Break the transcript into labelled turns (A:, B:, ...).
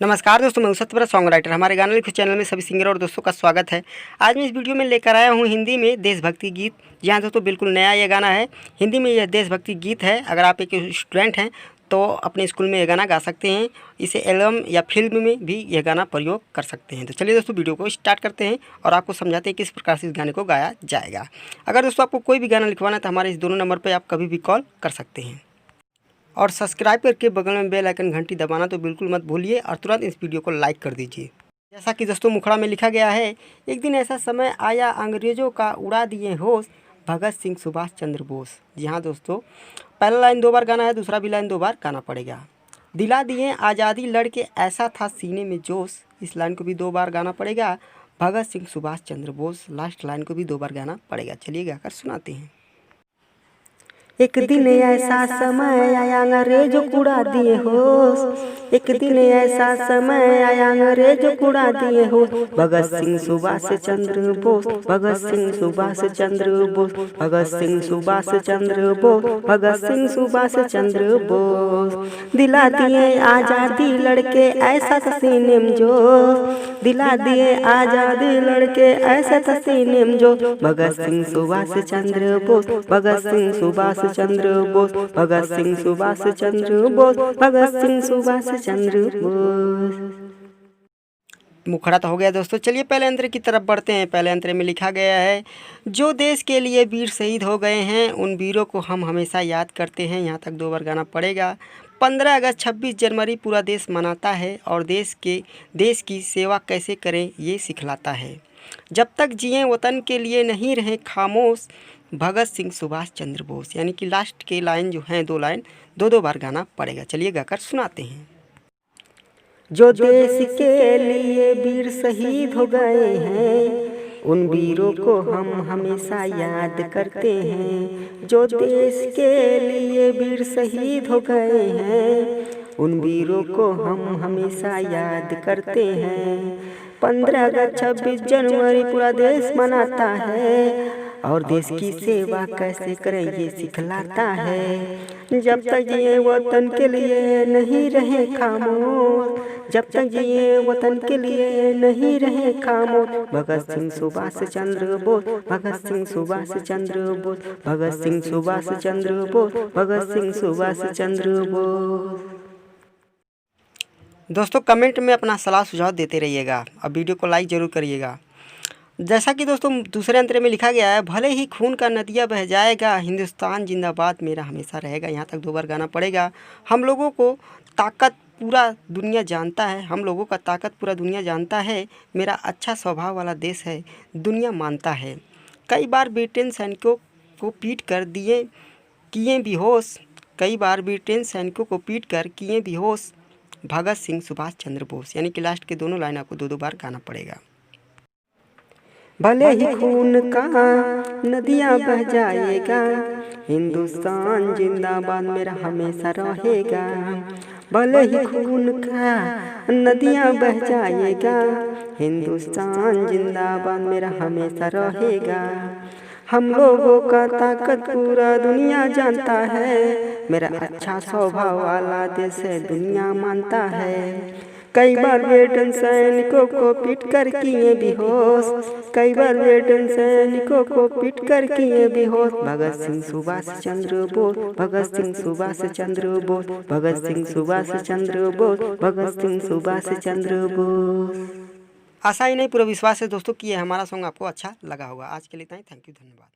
A: नमस्कार दोस्तों, मैं सत्यव्रत सॉन्ग राइटर। हमारे गाना लिखो चैनल में सभी सिंगर और दोस्तों का स्वागत है। आज मैं इस वीडियो में लेकर आया हूं हिंदी में देशभक्ति गीत। जी हाँ दोस्तों, बिल्कुल नया ये गाना है। हिंदी में यह देशभक्ति गीत है। अगर आप एक स्टूडेंट हैं तो अपने स्कूल में यह गाना गा सकते हैं। इसे एल्बम या फिल्म में भी यह गाना प्रयोग कर सकते हैं। तो चलिए दोस्तों, वीडियो को स्टार्ट करते हैं और आपको समझाते हैं किस प्रकार से इस गाने को गाया जाएगा। अगर दोस्तों आपको कोई भी गाना लिखवाना है तो हमारे इस दोनों नंबर पर आप कभी भी कॉल कर सकते हैं। और सब्सक्राइब करके बगल में बेल आइकन घंटी दबाना तो बिल्कुल मत भूलिए और तुरंत इस वीडियो को लाइक कर दीजिए। जैसा कि दोस्तों मुखड़ा में लिखा गया है, एक दिन ऐसा समय आया अंग्रेज़ों का उड़ा दिए होश, भगत सिंह सुभाष चंद्र बोस। जी हाँ दोस्तों, पहला लाइन 2 बार गाना है, दूसरा भी लाइन 2 बार गाना पड़ेगा। दिला दिए आज़ादी लड़के ऐसा था सीने में जोश, इस लाइन को भी 2 बार गाना पड़ेगा। भगत सिंह सुभाष चंद्र बोस, लास्ट लाइन को भी 2 बार गाना पड़ेगा। चलिए गाकर सुनाते हैं। एक दिन ऐसा समय आया अंग्रेजों को उड़ा दिए होश, एक दिन ऐसा समय आया अंग्रेजों को उड़ा दिए होश, भगत सिंह सुभाष चंद्र बोस, भगत सिंह सुभाष चंद्र बोस, भगत सिंह सुभाष चंद्र बोस, भगत सिंह सुभाष चंद्र बोस। दिला दिए आजादी लड़के ऐसा था सीने में जोश, दिला दिए आजादी लड़के ऐसा था सीने में जोश, भगत सिंह सुभाष चंद्र बोस, भगत सिंह सुभाष चंद्र बोस, भगत सिंह सुभाष चंद्र बोस, भगत सिंह सुभाष चंद्र बोस। मुखड़ा तो हो गया दोस्तों। चलिए पहले अंतरे की तरफ बढ़ते हैं। पहले अंतरे में लिखा गया है, जो देश के लिए वीर शहीद हो गए हैं उन वीरों को हम हमेशा याद करते हैं। यहाँ तक 2 बार गाना पड़ेगा। 15 अगस्त 26 जनवरी पूरा देश मनाता है और देश की सेवा कैसे करें ये सिखलाता है। जब तक जिए वतन के लिए नहीं रहे खामोश, भगत सिंह सुभाष चंद्र बोस। यानी कि लास्ट के लाइन जो हैं 2 लाइन 2 बार गाना पड़ेगा। चलिए गाकर सुनाते हैं। जो देश के लिए वीर शहीद हो गए हैं उन वीरों को हम हमेशा याद करते हैं। जो देश के लिए वीर शहीद हो गए हैं उन वीरों को हम हमेशा याद करते हैं। 15 अगस्त 26 जनवरी पूरा देश मनाता है और देश की सेवा कैसे करें ये सिखलाता है। जब तक जिए वतन के लिए नहीं रहे खामोश, जब तक जिए वतन के लिए नहीं रहे खामोश, भगत सिंह सुभाष चंद्र बोस, भगत सिंह सुभाष चंद्र बोस, भगत सिंह सुभाष चंद्र बोस, भगत सिंह सुभाष चंद्र बोस। दोस्तों कमेंट में अपना सलाह सुझाव देते रहिएगा और वीडियो को लाइक ज़रूर करिएगा। जैसा कि दोस्तों दूसरे अंतरे में लिखा गया है, भले ही खून का नदिया बह जाएगा, हिंदुस्तान जिंदाबाद मेरा हमेशा रहेगा। यहाँ तक 2 बार गाना पड़ेगा। हम लोगों को ताकत पूरा दुनिया जानता है, हम लोगों का ताकत पूरा दुनिया जानता है, मेरा अच्छा स्वभाव वाला देश है दुनिया मानता है। कई बार ब्रिटेन सैनिकों को पीट कर किए बेहोश, कई बार ब्रिटेन सैनिकों को पीट कर किए बेहोश, भगत सिंह सुभाष चंद्र बोस। यानी कि लास्ट के दोनों लाइन आपको 2 बार गाना पड़ेगा। भले ही खून का नदियाँ बह जाएगा, हिंदुस्तान जिंदाबाद मेरा हमेशा रहेगा। भले ही खून का नदियाँ बह जाएगा, हिंदुस्तान जिंदाबाद मेरा हमेशा रहेगा। हम लोगों का ताकत पूरा दुनिया जानता है, मेरा अच्छा स्वभाव वाला देश है दुनिया मानता है। कई बार ब्रिटेन सैनिकों को पीट कर किए बेहोश, कई बार ब्रिटेन सैनिकों को पीट कर किए बेहोश, भगत सिंह सुभाष चंद्र बोस, भगत सिंह सुभाष चंद्र बोस, भगत सिंह सुभाष चंद्र बोस, भगत सिंह सुभाष चंद्र बोस। आशा ही नहीं पूरा विश्वास है दोस्तों कि ये हमारा सॉन्ग आपको अच्छा लगा होगा। आज के लिए इतना ही। थैंक यू, धन्यवाद।